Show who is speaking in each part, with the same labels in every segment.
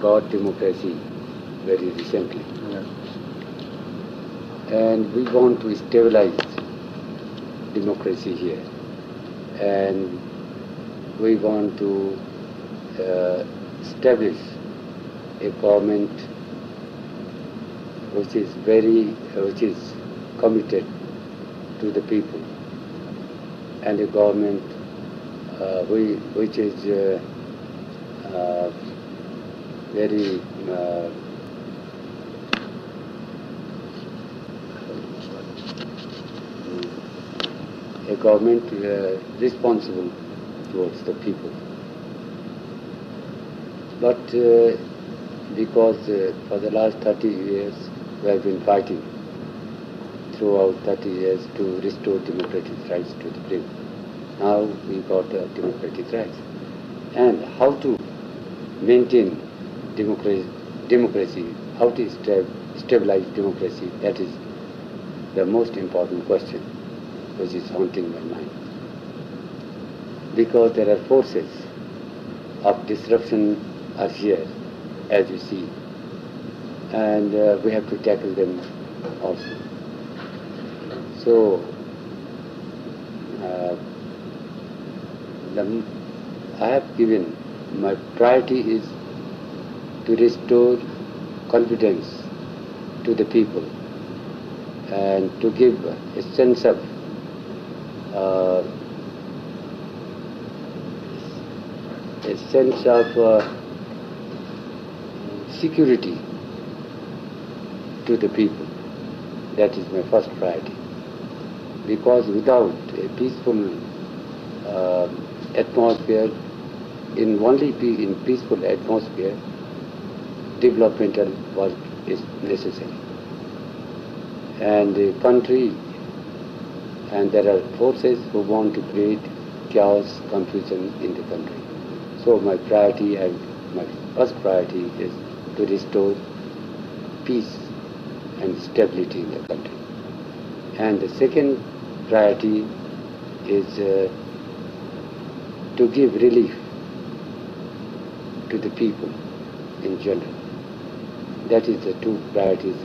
Speaker 1: got democracy very recently.
Speaker 2: Yeah.
Speaker 1: And we want to stabilize democracy here. And we want to establish a government which is committed to the people, and a government which is very a government responsible towards the people. But because for the last 30 years we have been fighting throughout 30 years to restore democratic rights to the people. Now we got democratic rights. And how to maintain democracy, how to stabilize democracy, that is the most important question which is haunting my mind. Because there are forces of disruption are here, as you see, and we have to tackle them also. So, I have given, my priority is to restore confidence to the people and to give a sense of security to the people. That is my first priority. Because without a peaceful atmosphere, in peaceful atmosphere, developmental work is necessary. And the country, and there are forces who want to create chaos, confusion in the country. So my first priority is to restore peace and stability in the country. And the second priority is to give relief to the people in general. That is the two priorities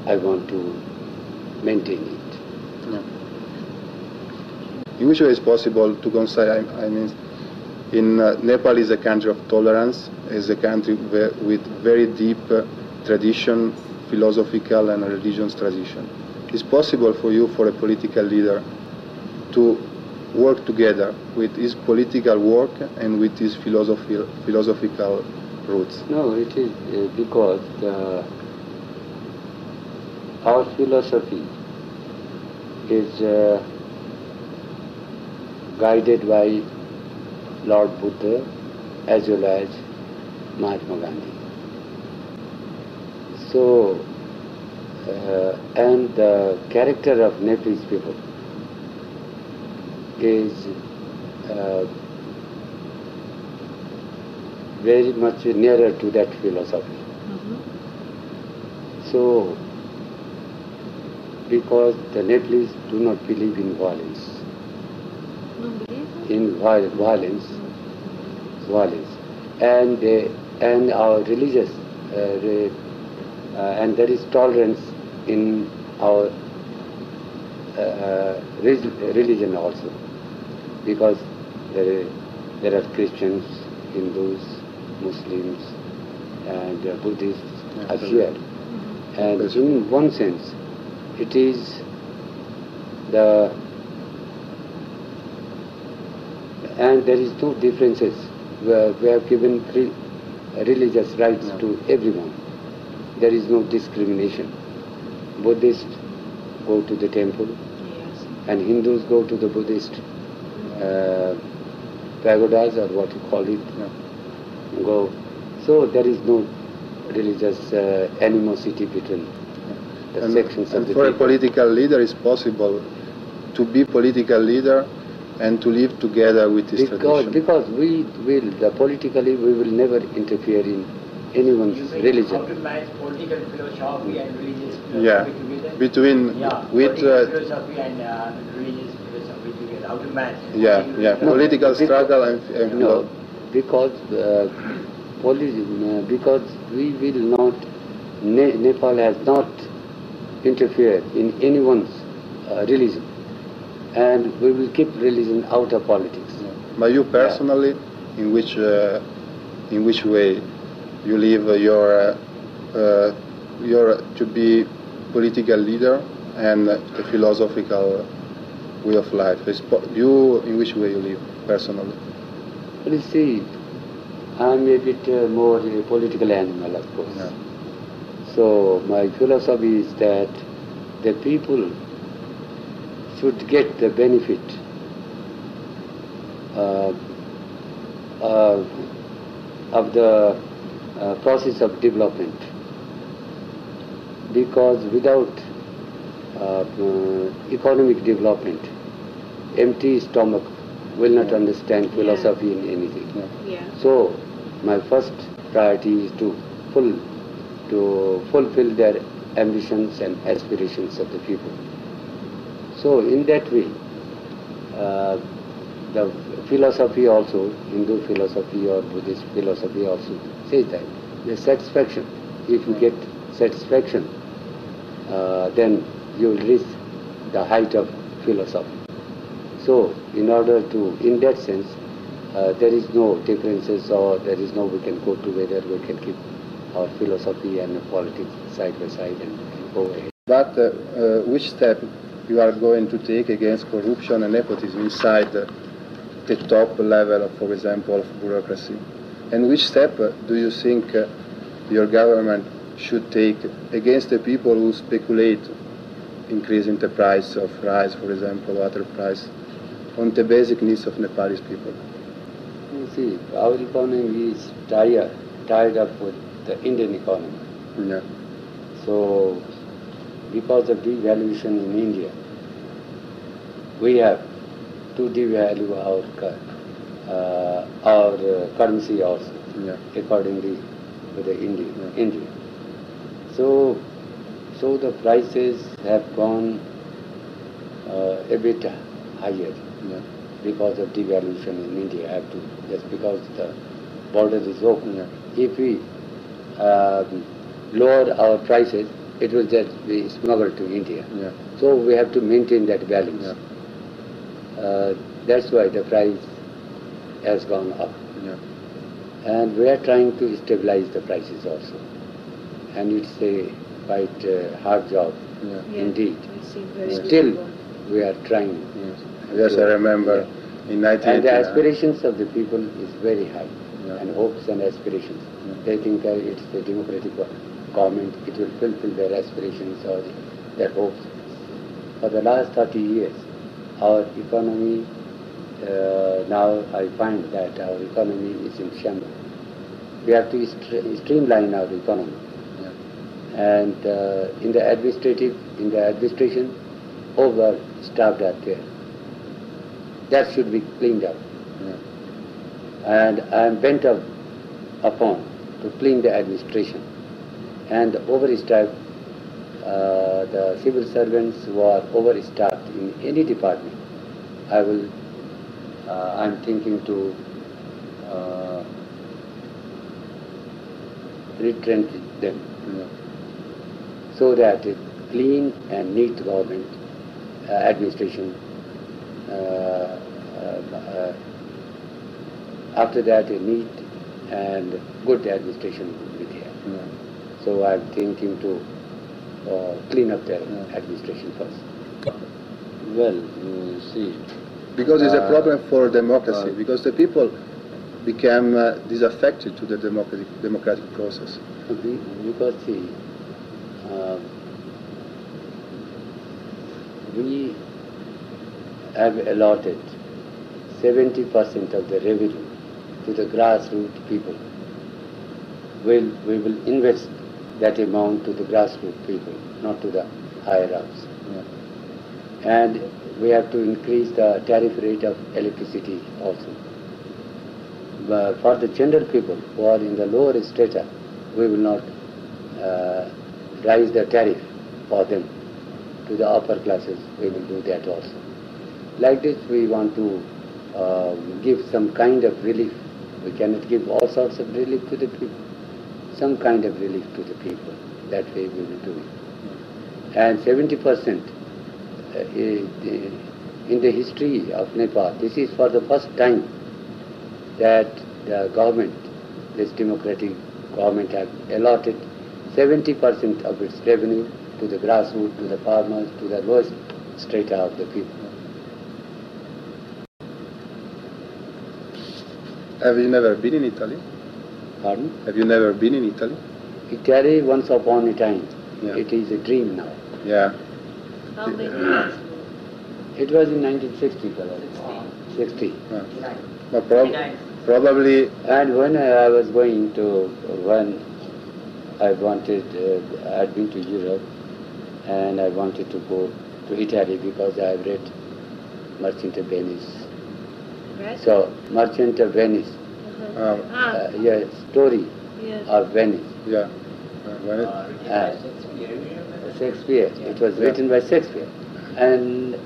Speaker 1: I want to maintain it.
Speaker 2: Yeah. In which way is possible to consider, Nepal is a country of tolerance, is a country with very deep tradition, philosophical and religious tradition. It's possible for you, for a political leader, to work together with his political work and with his philosophical roots?
Speaker 1: No, it is because our philosophy is guided by Lord Buddha as well as Mahatma Gandhi. So, and the character of Nepalese people is very much nearer to that philosophy. Mm-hmm. So, because the Nepalese do not believe in violence. In violence, and our religious and there is tolerance in our religion also, because there are Christians, Hindus, Muslims, and Buddhists are here, and in one sense, it is and there is no differences. We have given free religious rights to everyone. There is no discrimination. Buddhists go to the temple, and Hindus go to the Buddhist pagodas, or what you call it, go. So there is no religious animosity between the sections of the people.
Speaker 2: For a political leader, it's possible to be political leader and to live together with this tradition.
Speaker 1: Because politically we will never interfere in anyone's religion.
Speaker 3: How to manage political philosophy and religious philosophy together?
Speaker 2: Political
Speaker 3: philosophy and religious philosophy together. How to manage?
Speaker 2: Political struggle and
Speaker 1: no, because because we will not, Nepal has not interfered in anyone's religion, and we will keep religion out of politics.
Speaker 2: Yeah. But you personally, in which way you live your to be political leader and a philosophical way of life? You, in which way you live personally?
Speaker 1: You see, I'm a bit more a political animal, of course.
Speaker 2: Yeah.
Speaker 1: So my philosophy is that the people should get the benefit of the process of development, because without economic development, empty stomach will not understand philosophy in anything.
Speaker 4: Yeah.
Speaker 1: So my first priority is to fulfill their ambitions and aspirations of the people. So in that way, the philosophy also, Hindu philosophy or Buddhist philosophy also says that the satisfaction, if you get satisfaction, then you will reach the height of philosophy. So in order to, in that sense, there is no differences, or there is no we can go together, we can keep our philosophy and politics side by side and go ahead.
Speaker 2: But which step you are going to take against corruption and nepotism inside the top level, of, for example, of bureaucracy? And which step do you think your government should take against the people who speculate increasing the price of rice, for example, water price, on the basic needs of Nepalese people?
Speaker 1: You see, our economy is tied up with the Indian economy.
Speaker 2: Yeah.
Speaker 1: So, because of devaluation in India, we have to devalue our currency also, accordingly with the India. So the prices have gone a bit higher because of devaluation in India. Just because the border is open. If we lower our prices, it will just be smuggled to India. So we have to maintain that balance. That's why the price has gone up. And we are trying to stabilize the prices also. And it's a quite hard job indeed. Still, we are trying.
Speaker 2: Yes, I remember in 1989.
Speaker 1: And the aspirations of the people is very high, and hopes and aspirations. They think that it's a democratic government, it will fulfill their aspirations or their hopes. For the last 30 years, our economy, now I find that our economy is in shambles. We have to streamline our economy. And in the administration, overstaffed are there. That should be cleaned up. And I am bent upon to clean the administration. And the overstaffed, the civil servants who are overstaffed in any department, I'm thinking to retrench them, so that a clean and neat government administration, after that a neat and good administration will be there. So I'm thinking to clean up the administration first. Well, you see,
Speaker 2: because it's a problem for democracy, because the people become disaffected to the democratic process.
Speaker 1: Because see, we have allotted 70% of the revenue to the grassroots people. We will invest that amount to the grassroots people, not to the higher-ups. And we have to increase the tariff rate of electricity also. But for the general people who are in the lower strata, we will not rise the tariff for them. To the upper classes, we will do that also. Like this, we want to give some kind of relief We cannot give all sorts of relief to the people. Some kind of relief to the people. That way we will do it. And 70% in the history of Nepal, this is for the first time that the government, this democratic government, have allotted 70% of its revenue to the grassroots, to the farmers, to the lowest strata of the people.
Speaker 2: Have you never been in Italy?
Speaker 1: Pardon?
Speaker 2: Have you never been in Italy?
Speaker 1: Italy, once upon a time.
Speaker 2: Yeah.
Speaker 1: It is a dream now.
Speaker 2: Yeah.
Speaker 4: How many years?
Speaker 1: It was in 1960, 60.
Speaker 2: Yeah. But probably.
Speaker 1: And when I was going to, when I wanted, I had been to Europe, and I wanted to go to Italy because I read Merchant of Venice.
Speaker 4: Right?
Speaker 1: So, Merchant of Venice, yeah, story of Venice.
Speaker 2: Yeah. When
Speaker 1: Shakespeare. It was written by Shakespeare. And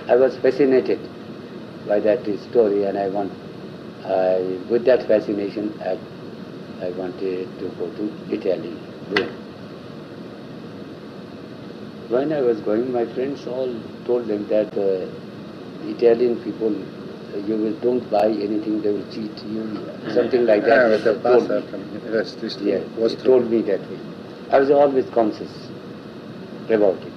Speaker 1: I was fascinated by that story, and with that fascination, I wanted to go to Italy. When I was going, my friends all told them that Italian people, don't buy anything, they will cheat you, something like that.
Speaker 2: Yeah, the past happened. Yes, this was
Speaker 1: they
Speaker 2: true.
Speaker 1: told me that way. I was always conscious about it.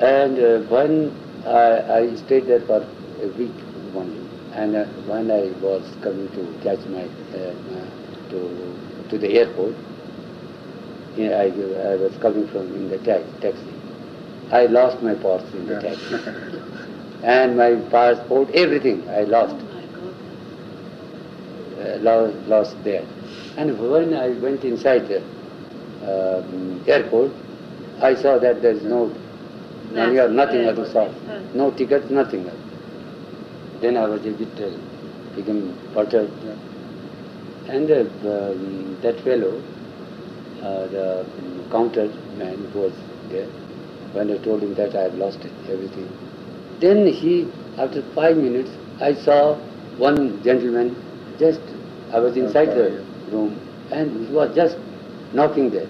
Speaker 1: And when I stayed there for a week only, and when I was coming to catch my to the airport, I was coming from in the taxi. I lost my purse in the taxi, and my passport, everything I lost. Lost there. And when I went inside the airport, I saw that there is no money or nothing at all. No tickets, nothing else. Then I was a bit became perturbed. And that fellow, the counter man who was there, when I told him that I had lost everything, then he, after 5 minutes, I saw one gentleman I was inside the room, and he was just knocking there.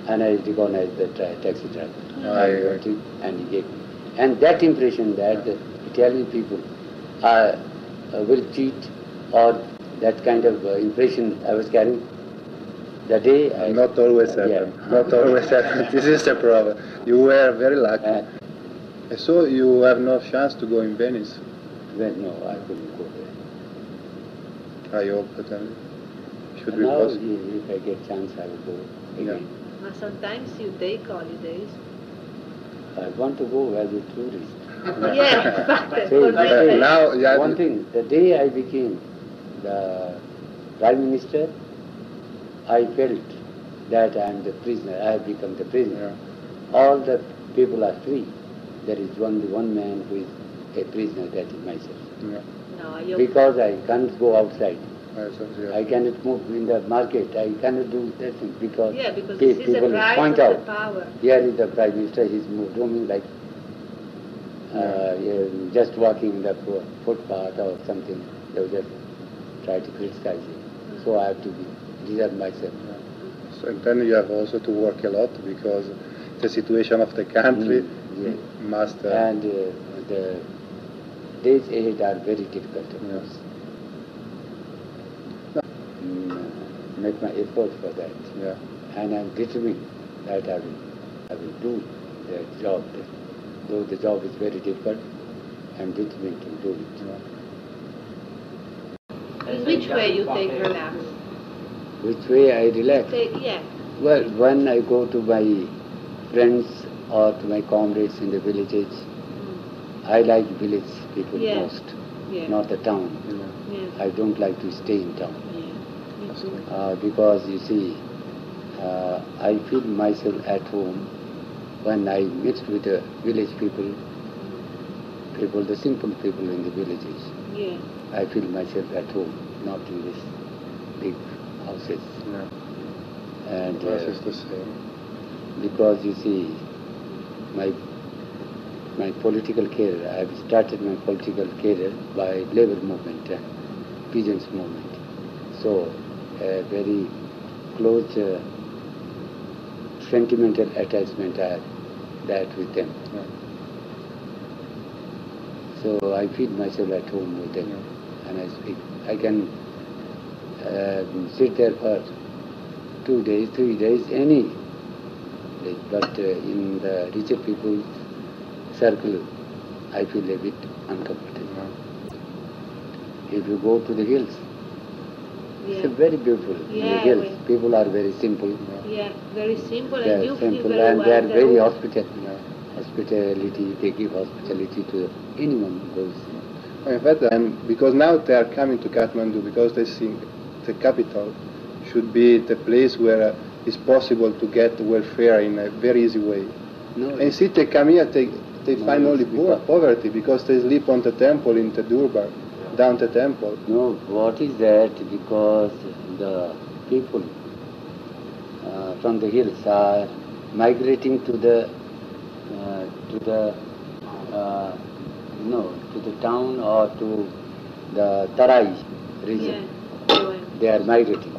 Speaker 1: And I recognized the taxi driver. I heard him, and he gave me. And that impression that the Italian people will cheat, or that kind of impression I was carrying, the day
Speaker 2: Not always happen. Not always happen. This is the problem. You were very lucky. So you have no chance to go in Venice?
Speaker 1: No, I couldn't go there.
Speaker 2: I hope that it should be
Speaker 1: Now,
Speaker 2: possible.
Speaker 1: if I get chance, I will go again.
Speaker 4: Sometimes you take holidays.
Speaker 1: I want to go as a tourist.
Speaker 4: Yeah,
Speaker 1: So,
Speaker 2: now,
Speaker 1: one thing, the day I became the Prime Minister, I felt that I am the prisoner. I have become the prisoner. All the people are free. There is only one man who is a prisoner, that is myself.
Speaker 4: No,
Speaker 1: because I can't go outside.
Speaker 2: Yeah.
Speaker 1: I cannot move in the market. I cannot do that thing because
Speaker 4: this is
Speaker 1: people
Speaker 4: a right
Speaker 1: point
Speaker 4: of
Speaker 1: out.
Speaker 4: the power.
Speaker 1: Here is the Prime Minister. He's roaming like just walking in the footpath or something. They will just try to criticize him. So I have to reserve myself.
Speaker 2: So then you have also to work a lot because the situation of the country must.
Speaker 1: And the days ahead are very difficult, of course. Make my effort for that.
Speaker 2: Yeah.
Speaker 1: And I'm determined that I will do the job. Though the job is very difficult, I'm determined to do it.
Speaker 4: In which way you take relax?
Speaker 1: Which way I relax?
Speaker 4: Yeah.
Speaker 1: Well, when I go to my friends or to my comrades in the villages, I like village people most, not the town. I don't like to stay in town. Because you see, I feel myself at home when I mixed with the village people, the simple people in the villages.
Speaker 4: Yeah.
Speaker 1: I feel myself at home, not in these big houses. And
Speaker 2: This is the same.
Speaker 1: because you see, my my political career. I've started my political career by labor movement and peasants movement. So a very close sentimental attachment I have that with them.
Speaker 2: Yeah.
Speaker 1: So I feel myself at home with them, and I speak. I can sit there for 2 days, 3 days, any day. But in the richer people's circle, I feel a bit uncomfortable. If you go to the hills, it's very beautiful. In the hills, people are very simple.
Speaker 4: Yeah, very simple,
Speaker 1: They
Speaker 4: and
Speaker 1: are
Speaker 4: you
Speaker 1: simple,
Speaker 4: feel very
Speaker 1: and
Speaker 4: well.
Speaker 1: they are very
Speaker 4: room.
Speaker 1: hospitable. Hospitality, they give hospitality to anyone who goes.
Speaker 2: In fact, and because now they are coming to Kathmandu because they think the capital should be the place where it's possible to get welfare in a very easy way.
Speaker 1: No,
Speaker 2: And see, they come here, they
Speaker 1: No,
Speaker 2: find only
Speaker 1: it's because-
Speaker 2: poverty because they sleep on the temple in the Durbar, down the temple.
Speaker 1: no, what is that? Because the people from the hills are migrating to the town or to the Tarai region.
Speaker 4: Yeah.
Speaker 1: They are migrating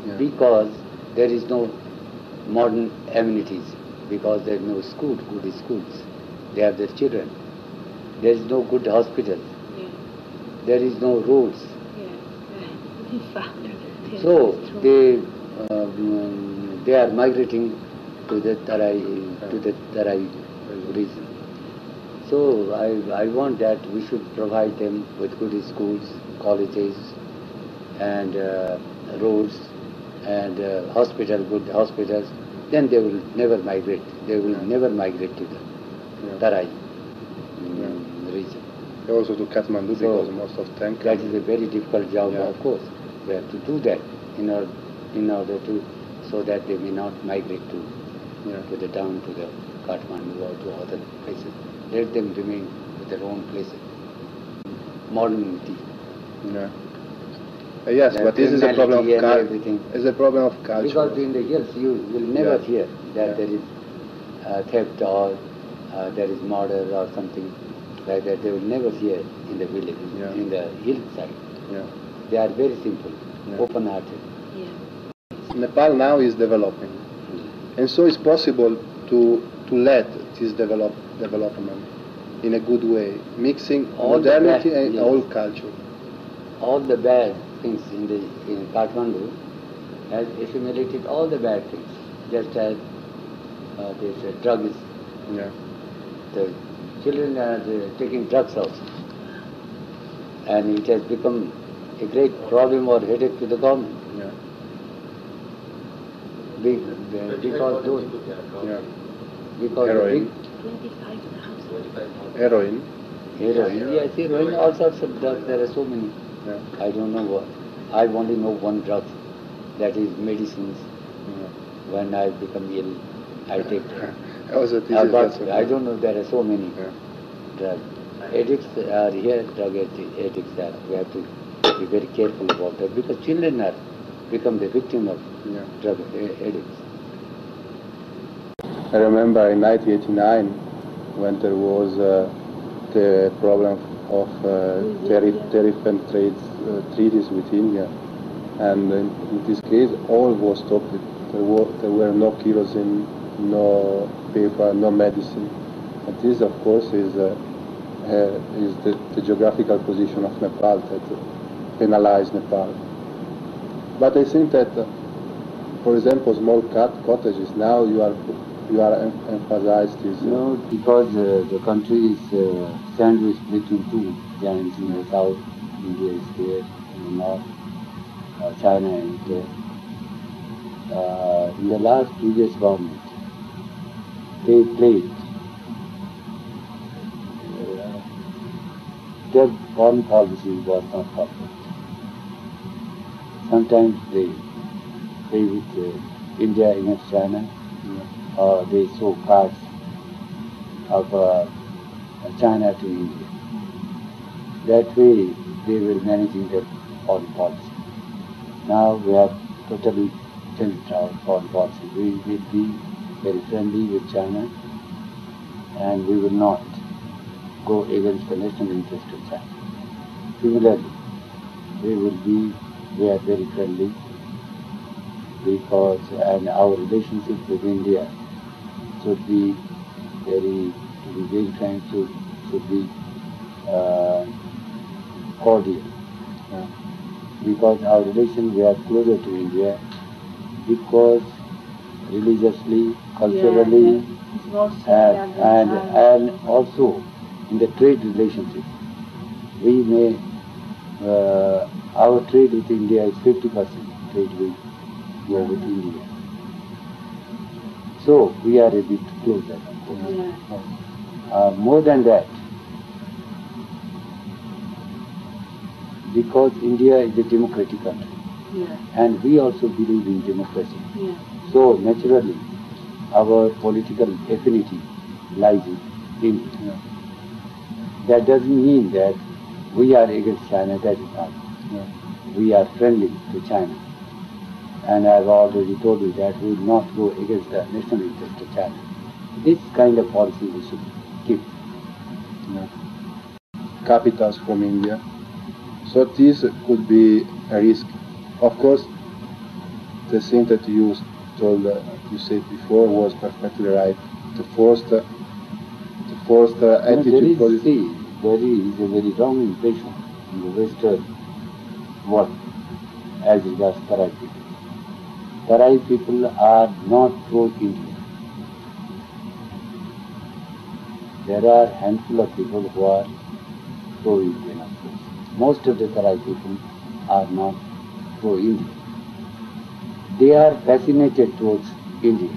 Speaker 2: Yeah.
Speaker 1: because there is no modern amenities, because there is no school, good schools. They have their children. There is no good hospital.
Speaker 4: Yeah.
Speaker 1: There is no roads.
Speaker 4: Yeah.
Speaker 1: So they are migrating to the Tarai region. So I want that we should provide them with good schools, colleges, and roads, and good hospitals. Then they will never migrate. They will never migrate to the Tarai region.
Speaker 2: Also to Kathmandu
Speaker 1: So
Speaker 2: because most of them
Speaker 1: that is a very difficult job,
Speaker 2: Yeah.
Speaker 1: of course. We have to do that in order to, so that they may not migrate to the town, to the Kathmandu or to other places. Let them remain with their own places. Modernity.
Speaker 2: Yeah. Yes,
Speaker 1: Their
Speaker 2: but this is a problem of
Speaker 1: criminality and everything.
Speaker 2: It's a problem of culture.
Speaker 1: Because in the hills you will never
Speaker 2: Yeah.
Speaker 1: hear that
Speaker 2: Yeah.
Speaker 1: there is theft or there is murder or something like that. They will never hear in the village,
Speaker 2: Yeah.
Speaker 1: in the hillside.
Speaker 2: Yeah.
Speaker 1: They are very simple,
Speaker 2: Yeah.
Speaker 1: open-hearted.
Speaker 4: Yeah.
Speaker 2: Nepal now is developing, and so it's possible to let this development in a good way, mixing
Speaker 1: All the
Speaker 2: modernity
Speaker 1: best,
Speaker 2: and
Speaker 1: yes.
Speaker 2: old culture.
Speaker 1: All the bad things in Kathmandu has assimilated all the bad things, just as this drug is.
Speaker 2: Yeah.
Speaker 1: The children are taking drugs also, and it has become a great problem or headache to the government.
Speaker 2: Yeah.
Speaker 1: Because those,
Speaker 2: Yeah.
Speaker 1: because
Speaker 2: Heroin.
Speaker 4: 25,000.
Speaker 2: Heroin.
Speaker 1: heroin, yes, heroin, all sorts of drugs. There are so many.
Speaker 2: Yeah.
Speaker 1: I don't know what. I only know one drug, that is medicines.
Speaker 2: Yeah.
Speaker 1: When I become ill, I take.
Speaker 2: Also, this
Speaker 1: I
Speaker 2: is
Speaker 1: got,
Speaker 2: also-
Speaker 1: I don't know. There are so many
Speaker 2: Yeah.
Speaker 1: drugs. Addicts are here. Drug addicts are. We have to be very careful about that because children are become the victim of
Speaker 2: Yeah.
Speaker 1: drug addicts.
Speaker 2: I remember in 1989 when there was the problem of tariff and trade treaties with India, and in this case all was stopped. There were no kerosene, no paper, no medicine. And this, of course, is the geographical position of Nepal that penalized Nepal. But I think that, for example, small cottages, now you are emphasized this.
Speaker 1: No, because the country is sandwiched between two giants in the south. India is there, in the north, China is there. In the last previous government, they played their foreign policy was not perfect. Sometimes they play with India against China, or they show cards of China to India. That way they were managing their foreign policy. Now we have totally changed our foreign policy. We will be very friendly with China, and we will not go against the national interest of China. Similarly, we are very friendly because, and our relationship with India should be to be very frank, should be cordial. Because our relation, we are closer to India because religiously, culturally, and also in the trade relationship. We may, our trade with India is 50% trade with India. So we are a bit closer. More than that, because India is a democratic country, and we also believe in democracy. So naturally, our political affinity lies in India. That doesn't mean that we are against China, that is not. We are friendly to China. And I've already told you that we will not go against the national interest of China. This kind of policy we should keep.
Speaker 2: Capitals from India. So this could be a risk. Of course, the thing that you said before was perfectly right. The forced attitude policy.
Speaker 1: There is a very wrong impression in the Western world as regards Tarai people. Tarai people are not pro-India. There are a handful of people who are pro-Indian, of course. Most of the Tarai people are not pro-India. They are fascinated towards India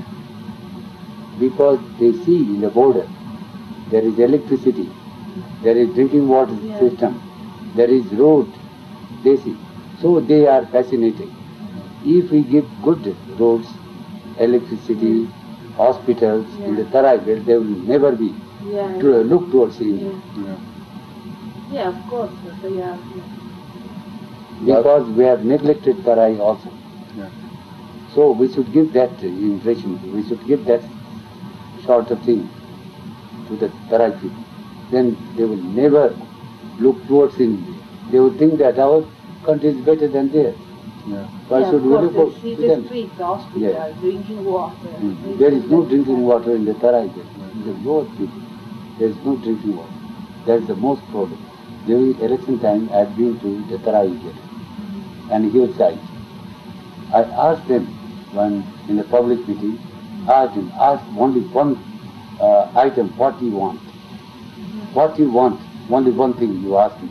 Speaker 1: because they see in the border there is electricity, there is drinking water system, there is road, they see. So they are fascinated. If we give good roads, electricity, hospitals in the Tarai belt, they will never be to look towards India.
Speaker 4: Yeah, of course.
Speaker 1: Because we have neglected Tarai also. So we should give that impression, we should give that sort of thing to the Tarai people. Then they will never look towards India. They will think that our country is better than theirs. Why should we look for them?
Speaker 4: The streets, the hospital, drinking water.
Speaker 1: There is no drinking water in the Tarai belt. In the lower people, there is no drinking water. That is the most problem. During election time, I have been to the Tarai belt and hillside. I asked them in the public meeting, asked only one item, what do you want? What do you want? Only one thing you asked me.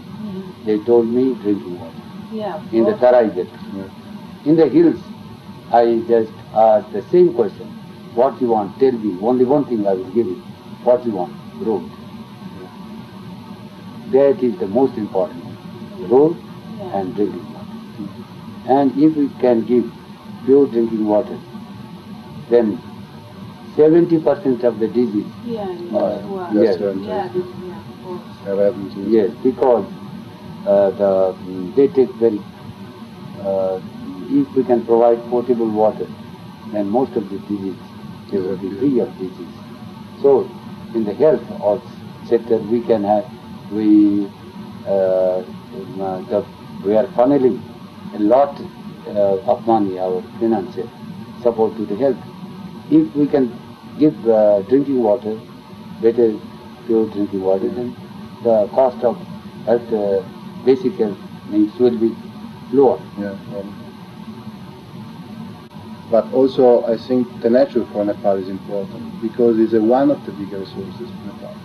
Speaker 1: They told me drinking water. In the Tarai belt. In the hills, I just asked the same question. What do you want? Tell me. Only one thing I will give you. What do you want? Road. That is the most important. Road and drinking water. And if we can give pure drinking water, then 70% of the disease. Yes, because they take very. If we can provide potable water, then most of the disease they will be free of disease. So, in the health sector, we can have we are funneling a lot of money, our financial support to the health. If we can give drinking water, better pure drinking water, then the cost of health, basic health needs will be lower.
Speaker 2: But also, I think the nature for Nepal is important because it's one of the bigger resources for Nepal.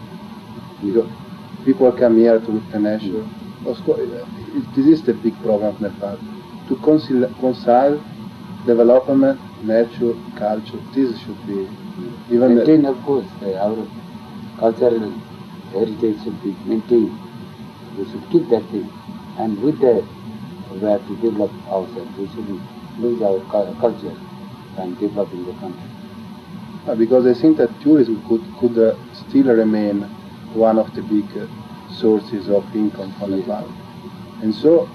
Speaker 2: Because people come here to look the nature. Of course, this is the big problem of Nepal. To reconcile development, nature, culture, this should be even
Speaker 1: maintained, of course. Our cultural heritage should be maintained. We should keep that thing. And with that, we have to develop ourselves. We shouldn't lose our culture and develop in the country.
Speaker 2: Because I think that tourism could still remain one of the big sources of income for Nepal. And so,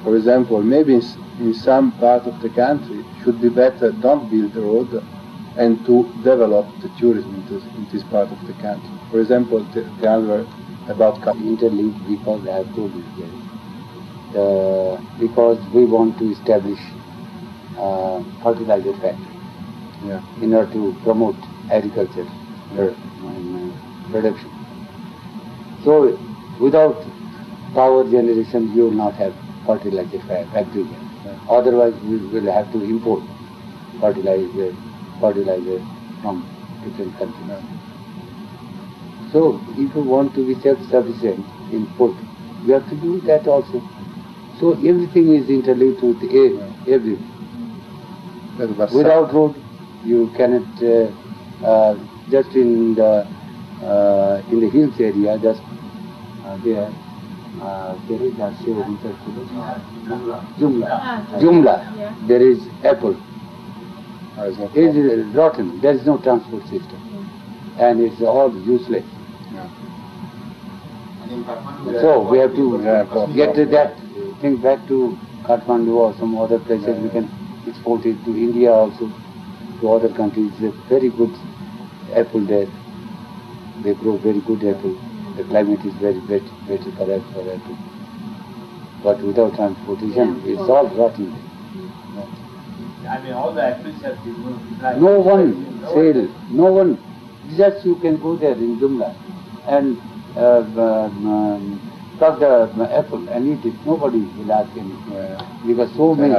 Speaker 2: for example, maybe in some part of the country should be better don't build the road and to develop the tourism in this part of the country. For example, the other About
Speaker 1: interlinked because I have told you here. Because we want to establish fertilizer factory in order to promote agriculture production. So without power generation you will not have fertilizer factory. Otherwise we will have to import fertilizer from different countries. So if you want to be self-sufficient in food, you have to do that also. So everything is interlinked with everything. Without road, you cannot just in the hills area, just there is a Jumla. There is apple. It is rotten. There is no transport system, and it's all useless. So we have to get that thing back to Kathmandu or some other places. We can export it to India also, to other countries. It's a very good apple there. They grow very good apple. The climate is very better for apple. But without transportation, it's all rotten.
Speaker 3: I mean, all the apples have been
Speaker 1: no one sale, no one. Just you can go there in Jumla and pluck the apple and eat it. Nobody will ask anything because so many.